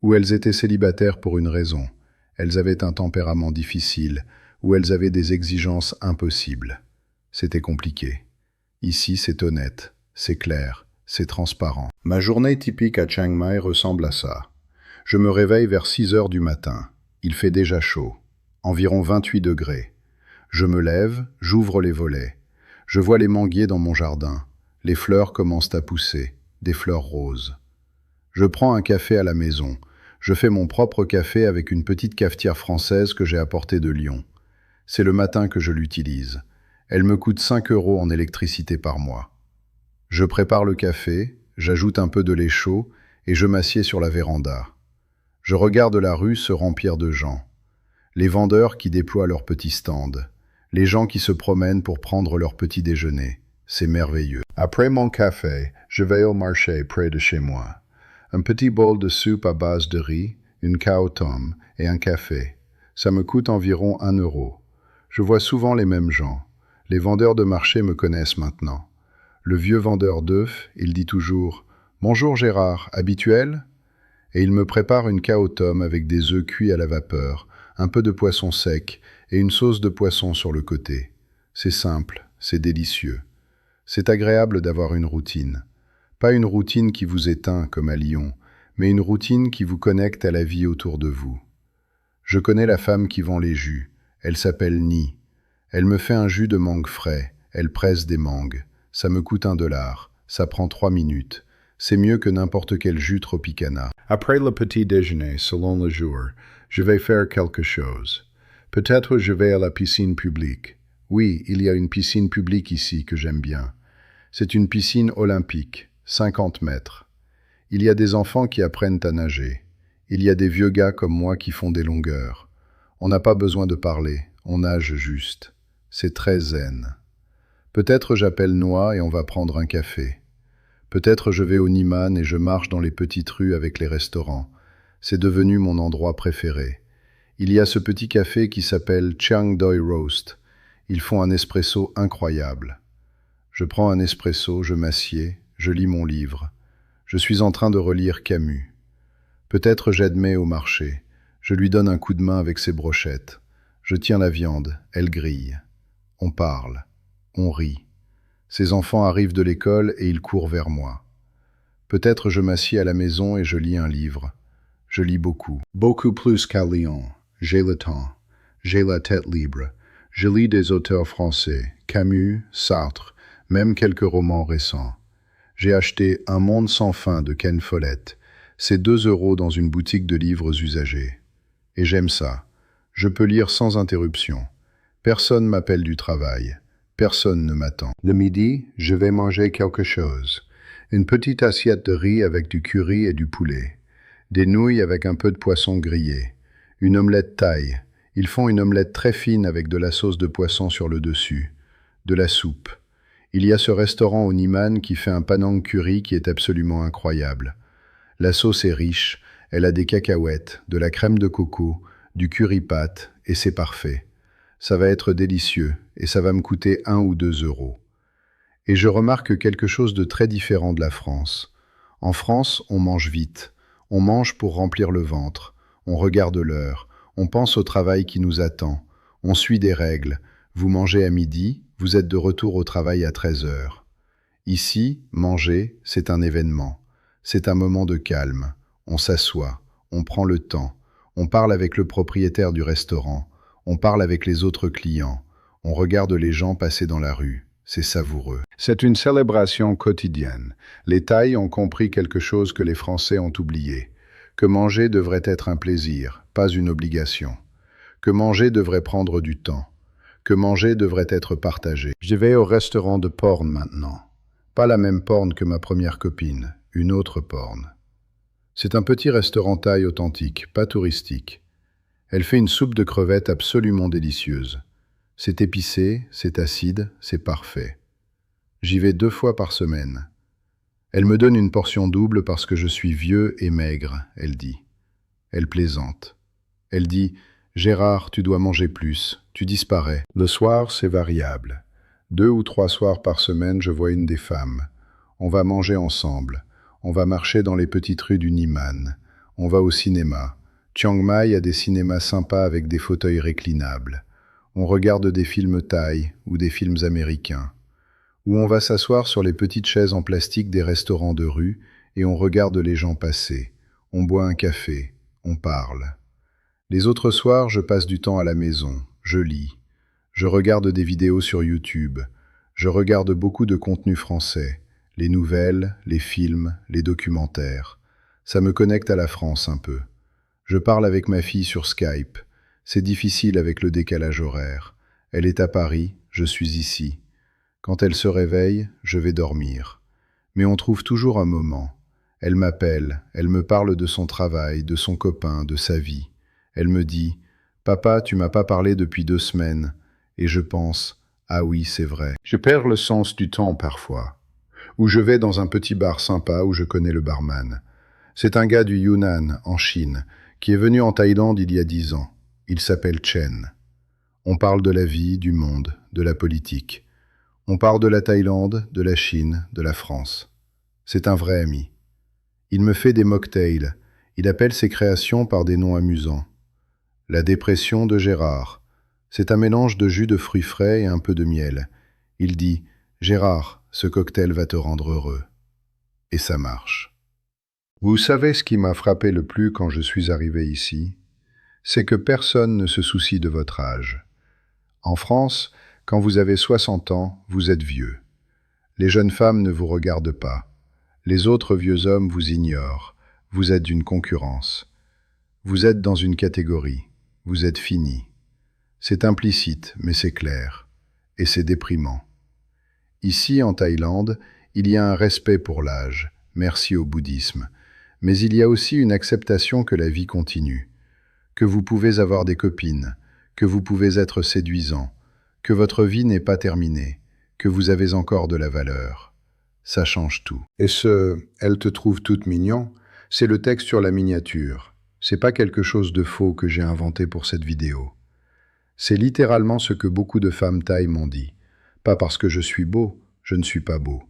Ou elles étaient célibataires pour une raison, elles avaient un tempérament difficile, ou elles avaient des exigences impossibles. C'était compliqué. Ici, c'est honnête, c'est clair, c'est transparent. Ma journée typique à Chiang Mai ressemble à ça. Je me réveille vers 6 heures du matin. Il fait déjà chaud, environ 28 degrés. Je me lève, j'ouvre les volets. Je vois les manguiers dans mon jardin. Les fleurs commencent à pousser, des fleurs roses. Je prends un café à la maison. Je fais mon propre café avec une petite cafetière française que j'ai apportée de Lyon. C'est le matin que je l'utilise. Elle me coûte 5 euros en électricité par mois. Je prépare le café, j'ajoute un peu de lait chaud et je m'assieds sur la véranda. Je regarde la rue se remplir de gens. Les vendeurs qui déploient leurs petits stands. Les gens qui se promènent pour prendre leur petit déjeuner. C'est merveilleux. Après mon café, je vais au marché près de chez moi. Un petit bol de soupe à base de riz, une cow tom et un café. Ça me coûte environ 1 euro. Je vois souvent les mêmes gens. Les vendeurs de marché me connaissent maintenant. Le vieux vendeur d'œufs, il dit toujours « Bonjour Gérard, habituel ?» Et il me prépare une cow tom avec des œufs cuits à la vapeur, un peu de poisson sec et une sauce de poisson sur le côté. C'est simple, c'est délicieux. C'est agréable d'avoir une routine. Pas une routine qui vous éteint comme à Lyon, mais une routine qui vous connecte à la vie autour de vous. Je connais la femme qui vend les jus. Elle s'appelle Ni. Elle me fait un jus de mangue frais. Elle presse des mangues. Ça me coûte 1 dollar. Ça prend 3 minutes. C'est mieux que n'importe quel jus Tropicana. Après le petit déjeuner, selon le jour, je vais faire quelque chose. Peut-être je vais à la piscine publique. Oui, il y a une piscine publique ici que j'aime bien. C'est une piscine olympique, 50 mètres. Il y a des enfants qui apprennent à nager. Il y a des vieux gars comme moi qui font des longueurs. On n'a pas besoin de parler, on nage juste. C'est très zen. Peut-être j'appelle Noah et on va prendre un café. Peut-être je vais au Niman et je marche dans les petites rues avec les restaurants. C'est devenu mon endroit préféré. Il y a ce petit café qui s'appelle Chiang Doi Roast. Ils font un espresso incroyable. Je prends un espresso, je m'assieds, je lis mon livre. Je suis en train de relire Camus. Peut-être j'aide May au marché. Je lui donne un coup de main avec ses brochettes. Je tiens la viande, elle grille. On parle, on rit. Ses enfants arrivent de l'école et ils courent vers moi. Peut-être je m'assieds à la maison et je lis un livre. Je lis beaucoup. Beaucoup plus qu'à Lyon. J'ai le temps. J'ai la tête libre. Je lis des auteurs français, Camus, Sartre, même quelques romans récents. J'ai acheté Un monde sans fin de Ken Follett. C'est 2 euros dans une boutique de livres usagés. Et j'aime ça. Je peux lire sans interruption. Personne m'appelle du travail. Personne ne m'attend. Le midi, je vais manger quelque chose. Une petite assiette de riz avec du curry et du poulet. Des nouilles avec un peu de poisson grillé. Une omelette thaï. Ils font une omelette très fine avec de la sauce de poisson sur le dessus. De la soupe. Il y a ce restaurant au Niman qui fait un panang curry qui est absolument incroyable. La sauce est riche, elle a des cacahuètes, de la crème de coco, du curry pâte, et c'est parfait. Ça va être délicieux, et ça va me coûter 1 ou 2 euros. Et je remarque quelque chose de très différent de la France. En France, on mange vite. On mange pour remplir le ventre. On regarde l'heure. On pense au travail qui nous attend. On suit des règles. Vous mangez à midi, vous êtes de retour au travail à 13 heures. Ici, manger, c'est un événement. C'est un moment de calme. On s'assoit. On prend le temps. On parle avec le propriétaire du restaurant. On parle avec les autres clients. On regarde les gens passer dans la rue. C'est savoureux. C'est une célébration quotidienne. Les Thaïs ont compris quelque chose que les Français ont oublié, que manger devrait être un plaisir, pas une obligation, que manger devrait prendre du temps, que manger devrait être partagé. Je vais au restaurant de Porn maintenant. Pas la même Porn que ma première copine, une autre Porn. C'est un petit restaurant thaï authentique, pas touristique. Elle fait une soupe de crevettes absolument délicieuse. C'est épicé, c'est acide, c'est parfait. J'y vais 2 fois par semaine. Elle me donne une portion double parce que je suis vieux et maigre, elle dit. Elle plaisante. Elle dit « Gérard, tu dois manger plus, tu disparais ». Le soir, c'est variable. 2 ou 3 soirs par semaine, je vois une des femmes. On va manger ensemble. On va marcher dans les petites rues du Niman. On va au cinéma. Chiang Mai a des cinémas sympas avec des fauteuils réclinables. On regarde des films thaïs ou des films américains. Ou on va s'asseoir sur les petites chaises en plastique des restaurants de rue et on regarde les gens passer. On boit un café. On parle. Les autres soirs, je passe du temps à la maison. Je lis. Je regarde des vidéos sur YouTube. Je regarde beaucoup de contenu français. Les nouvelles, les films, les documentaires. Ça me connecte à la France un peu. Je parle avec ma fille sur Skype. C'est difficile avec le décalage horaire. Elle est à Paris, je suis ici. Quand elle se réveille, je vais dormir. Mais on trouve toujours un moment. Elle m'appelle, elle me parle de son travail, de son copain, de sa vie. Elle me dit « Papa, tu m'as pas parlé depuis 2 semaines. » Et je pense « Ah oui, c'est vrai. » Je perds le sens du temps parfois. Ou je vais dans un petit bar sympa où je connais le barman. C'est un gars du Yunnan, en Chine, qui est venu en Thaïlande il y a 10 ans. Il s'appelle Chen. On parle de la vie, du monde, de la politique. On parle de la Thaïlande, de la Chine, de la France. C'est un vrai ami. Il me fait des mocktails. Il appelle ses créations par des noms amusants. La dépression de Gérard. C'est un mélange de jus de fruits frais et un peu de miel. Il dit « Gérard, ce cocktail va te rendre heureux. » Et ça marche. Vous savez ce qui m'a frappé le plus quand je suis arrivé ici? C'est que personne ne se soucie de votre âge. En France, quand vous avez 60 ans, vous êtes vieux. Les jeunes femmes ne vous regardent pas. Les autres vieux hommes vous ignorent. Vous êtes d'une concurrence. Vous êtes dans une catégorie. Vous êtes fini. C'est implicite, mais c'est clair. Et c'est déprimant. Ici, en Thaïlande, il y a un respect pour l'âge, merci au bouddhisme. Mais il y a aussi une acceptation que la vie continue. Que vous pouvez avoir des copines, que vous pouvez être séduisant, que votre vie n'est pas terminée, que vous avez encore de la valeur. Ça change tout. Et « elle te trouve toute mignon », c'est le texte sur la miniature. C'est pas quelque chose de faux que j'ai inventé pour cette vidéo. C'est littéralement ce que beaucoup de femmes thaïs m'ont dit. Pas parce que je suis beau, je ne suis pas beau.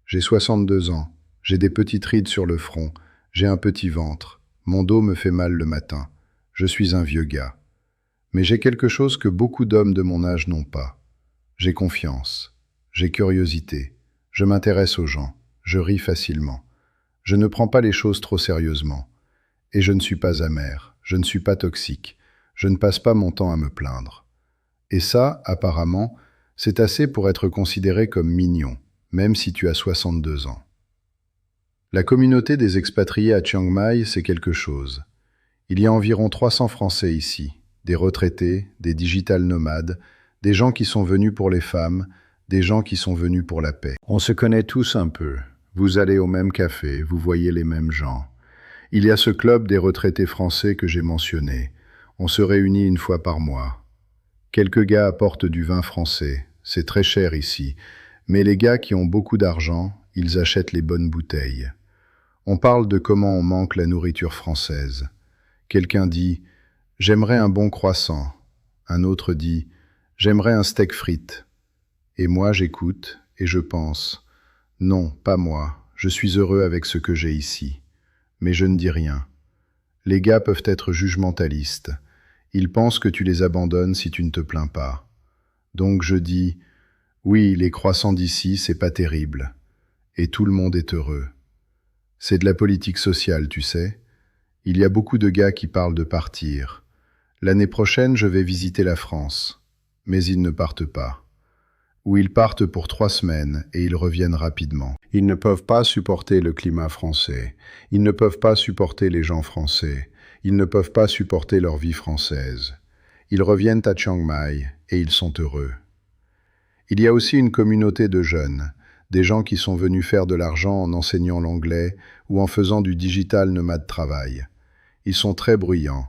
J'ai 62 ans, j'ai des petites rides sur le front, j'ai un petit ventre, mon dos me fait mal le matin. Je suis un vieux gars. Mais j'ai quelque chose que beaucoup d'hommes de mon âge n'ont pas. J'ai confiance, j'ai curiosité, je m'intéresse aux gens, je ris facilement. Je ne prends pas les choses trop sérieusement. Et je ne suis pas amer, je ne suis pas toxique, je ne passe pas mon temps à me plaindre. Et ça, apparemment, c'est assez pour être considéré comme mignon, même si tu as 62 ans. La communauté des expatriés à Chiang Mai, c'est quelque chose. Il y a environ 300 Français ici, des retraités, des digital nomades, des gens qui sont venus pour les femmes, des gens qui sont venus pour la paix. On se connaît tous un peu. Vous allez au même café, vous voyez les mêmes gens. Il y a ce club des retraités français que j'ai mentionné. On se réunit 1 fois par mois. Quelques gars apportent du vin français. C'est très cher ici. Mais les gars qui ont beaucoup d'argent, ils achètent les bonnes bouteilles. On parle de comment on manque la nourriture française. Quelqu'un dit « J'aimerais un bon croissant ». Un autre dit « J'aimerais un steak frites ». Et moi, j'écoute et je pense « Non, pas moi, je suis heureux avec ce que j'ai ici ». Mais je ne dis rien. Les gars peuvent être jugementalistes. Ils pensent que tu les abandonnes si tu ne te plains pas. Donc je dis « Oui, les croissants d'ici, c'est pas terrible. » Et tout le monde est heureux. C'est de la politique sociale, tu sais. Il y a beaucoup de gars qui parlent de partir. L'année prochaine, je vais visiter la France. Mais ils ne partent pas. où ils partent pour 3 semaines et ils reviennent rapidement. Ils ne peuvent pas supporter le climat français. Ils ne peuvent pas supporter les gens français. Ils ne peuvent pas supporter leur vie française. Ils reviennent à Chiang Mai et ils sont heureux. Il y a aussi une communauté de jeunes, des gens qui sont venus faire de l'argent en enseignant l'anglais ou en faisant du digital nomade travail. Ils sont très bruyants.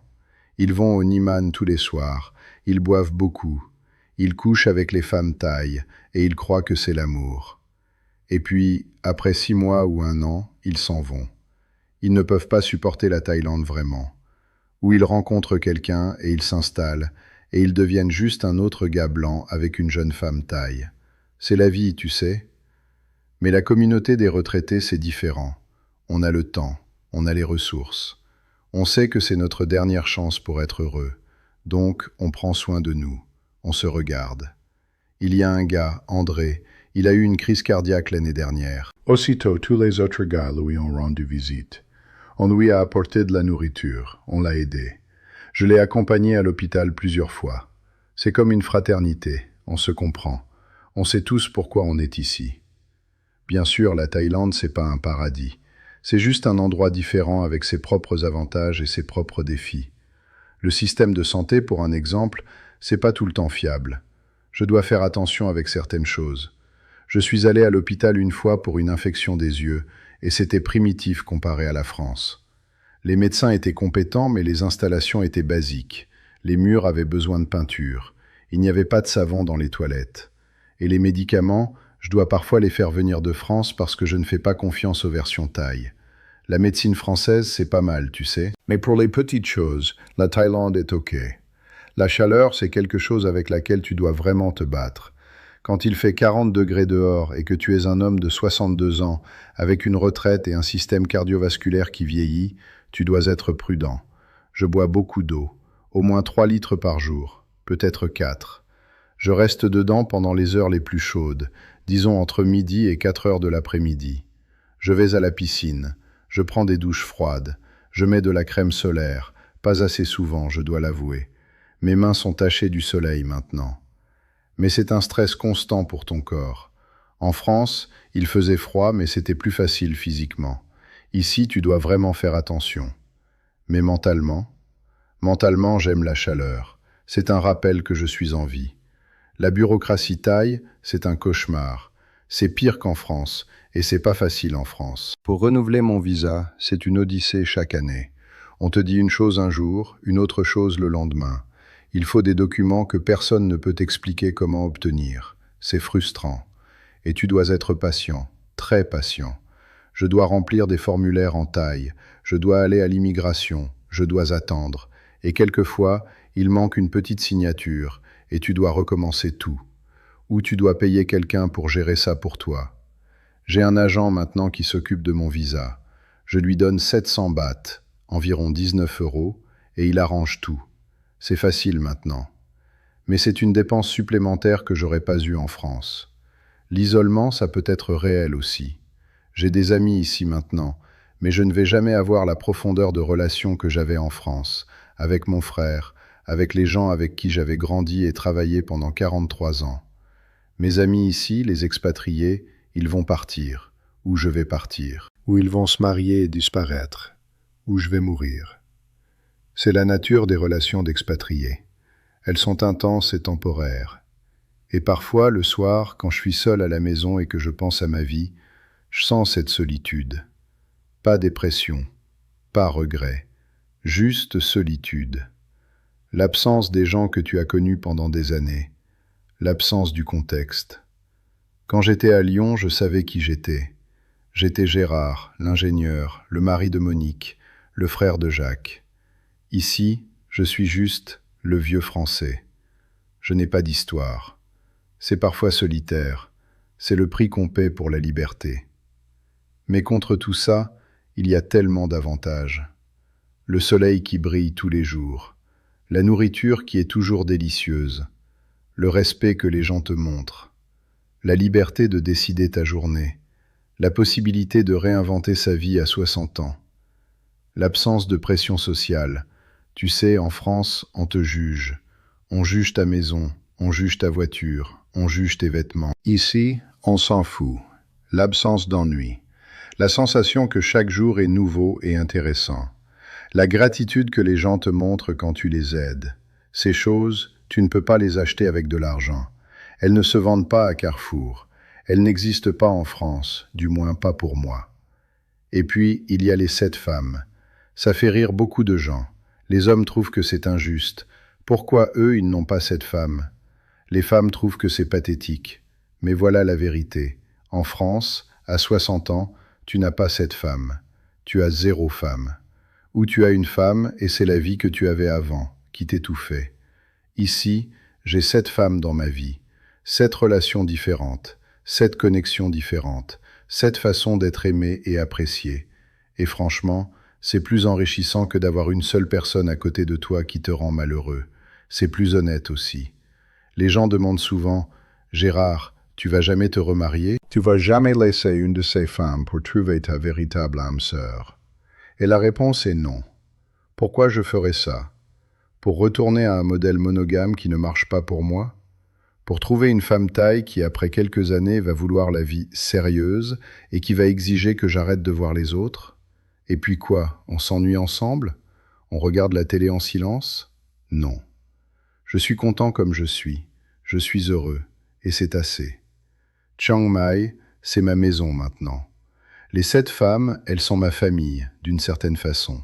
Ils vont au Niman tous les soirs. Ils boivent beaucoup. Ils couchent avec les femmes thaïs et ils croient que c'est l'amour. Et puis, après 6 mois ou 1 an, ils s'en vont. Ils ne peuvent pas supporter la Thaïlande vraiment. Ou ils rencontrent quelqu'un et ils s'installent et ils deviennent juste un autre gars blanc avec une jeune femme thaï. C'est la vie, tu sais. Mais la communauté des retraités, c'est différent. On a le temps, on a les ressources. On sait que c'est notre dernière chance pour être heureux. Donc, on prend soin de nous. On se regarde. Il y a un gars, André, il a eu une crise cardiaque l'année dernière. Aussitôt, tous les autres gars lui ont rendu visite. On lui a apporté de la nourriture, on l'a aidé. Je l'ai accompagné à l'hôpital plusieurs fois. C'est comme une fraternité, on se comprend. On sait tous pourquoi on est ici. Bien sûr, la Thaïlande, c'est pas un paradis. C'est juste un endroit différent avec ses propres avantages et ses propres défis. Le système de santé, pour un exemple, c'est pas tout le temps fiable. Je dois faire attention avec certaines choses. Je suis allé à l'hôpital une fois pour une infection des yeux, et c'était primitif comparé à la France. Les médecins étaient compétents, mais les installations étaient basiques. Les murs avaient besoin de peinture. Il n'y avait pas de savon dans les toilettes. Et les médicaments, je dois parfois les faire venir de France parce que je ne fais pas confiance aux versions thaï. La médecine française, c'est pas mal, tu sais. Mais pour les petites choses, la Thaïlande est OK. La chaleur, c'est quelque chose avec laquelle tu dois vraiment te battre. Quand il fait 40 degrés dehors et que tu es un homme de 62 ans, avec une retraite et un système cardiovasculaire qui vieillit, tu dois être prudent. Je bois beaucoup d'eau, au moins 3 litres par jour, peut-être 4. Je reste dedans pendant les heures les plus chaudes, disons entre midi et 4 heures de l'après-midi. Je vais à la piscine, je prends des douches froides, je mets de la crème solaire, pas assez souvent, je dois l'avouer. Mes mains sont tachées du soleil maintenant. Mais c'est un stress constant pour ton corps. En France, il faisait froid, mais c'était plus facile physiquement. Ici, tu dois vraiment faire attention. Mais mentalement, j'aime la chaleur. C'est un rappel que je suis en vie. La bureaucratie thaï, c'est un cauchemar. C'est pire qu'en France, et c'est pas facile en France. Pour renouveler mon visa, c'est une odyssée chaque année. On te dit une chose un jour, une autre chose le lendemain. Il faut des documents que personne ne peut expliquer comment obtenir. C'est frustrant. Et tu dois être patient, très patient. Je dois remplir des formulaires en thaï, je dois aller à l'immigration, je dois attendre. Et quelquefois, il manque une petite signature, et tu dois recommencer tout. Ou tu dois payer quelqu'un pour gérer ça pour toi. J'ai un agent maintenant qui s'occupe de mon visa. Je lui donne 700 bahts, environ 19 €, et il arrange tout. C'est facile maintenant. Mais c'est une dépense supplémentaire que j'aurais pas eue en France. L'isolement, ça peut être réel aussi. J'ai des amis ici maintenant, mais je ne vais jamais avoir la profondeur de relation que j'avais en France, avec mon frère, avec les gens avec qui j'avais grandi et travaillé pendant 43 ans. Mes amis ici, les expatriés, ils vont partir, ou je vais partir. Ou ils vont se marier et disparaître, ou je vais mourir. C'est la nature des relations d'expatriés. Elles sont intenses et temporaires. Et parfois, le soir, quand je suis seul à la maison et que je pense à ma vie, je sens cette solitude. Pas dépression, pas regret, juste solitude. L'absence des gens que tu as connus pendant des années. L'absence du contexte. Quand j'étais à Lyon, je savais qui j'étais. J'étais Gérard, l'ingénieur, le mari de Monique, le frère de Jacques. Ici, je suis juste le vieux français. Je n'ai pas d'histoire. C'est parfois solitaire. C'est le prix qu'on paie pour la liberté. Mais contre tout ça, il y a tellement d'avantages. Le soleil qui brille tous les jours, la nourriture qui est toujours délicieuse, le respect que les gens te montrent, la liberté de décider ta journée, la possibilité de réinventer sa vie à 60 ans, l'absence de pression sociale. Tu sais, en France, on te juge. On juge ta maison, on juge ta voiture, On juge tes vêtements. Ici, on s'en fout. L'absence d'ennui. La sensation que chaque jour est nouveau et intéressant. La gratitude que les gens te montrent quand tu les aides. Ces choses, tu ne peux pas les acheter avec de l'argent. Elles ne se vendent pas à Carrefour. Elles n'existent pas en France, du moins pas pour moi. Et puis, il y a les 7 femmes. Ça fait rire beaucoup de gens. Les hommes trouvent que c'est injuste. Pourquoi eux, ils n'ont pas 7 femmes? Les femmes trouvent que c'est pathétique. Mais voilà la vérité. En France, à 60 ans, tu n'as pas 7 femmes. Tu as 0 femme. Ou tu as une femme et c'est la vie que tu avais avant, qui t'étouffait. Ici, j'ai 7 femmes dans ma vie. 7 relations différentes. 7 connexions différentes. 7 façons d'être aimé et apprécié. Et franchement, c'est plus enrichissant que d'avoir une seule personne à côté de toi qui te rend malheureux. C'est plus honnête aussi. Les gens demandent souvent « Gérard, tu vas jamais te remarier? Tu vas jamais laisser une de ces femmes pour trouver ta véritable âme sœur ?» Et la réponse est non. Pourquoi je ferais ça? Pour retourner à un modèle monogame qui ne marche pas pour moi? Pour trouver une femme taille qui, après quelques années, va vouloir la vie sérieuse et qui va exiger que j'arrête de voir les autres? Et puis quoi? On s'ennuie ensemble? On regarde la télé en silence? Non. Je suis content comme je suis. Je suis heureux. Et c'est assez. Chiang Mai, c'est ma maison maintenant. Les 7 femmes, elles sont ma famille, d'une certaine façon.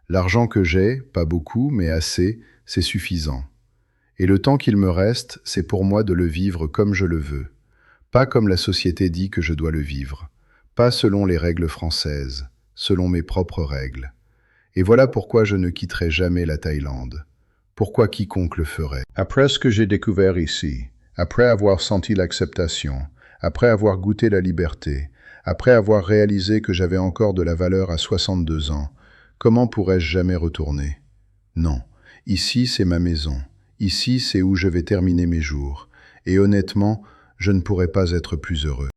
L'argent que j'ai, pas beaucoup, mais assez, c'est suffisant. Et le temps qu'il me reste, c'est pour moi de le vivre comme je le veux. Pas comme la société dit que je dois le vivre. Pas selon les règles françaises, selon mes propres règles. Et voilà pourquoi je ne quitterai jamais la Thaïlande. Pourquoi quiconque le ferait. Après ce que j'ai découvert ici, après avoir senti l'acceptation, après avoir goûté la liberté, après avoir réalisé que j'avais encore de la valeur à 62 ans, comment pourrais-je jamais retourner? Non, ici c'est ma maison, ici c'est où je vais terminer mes jours, et honnêtement, je ne pourrais pas être plus heureux.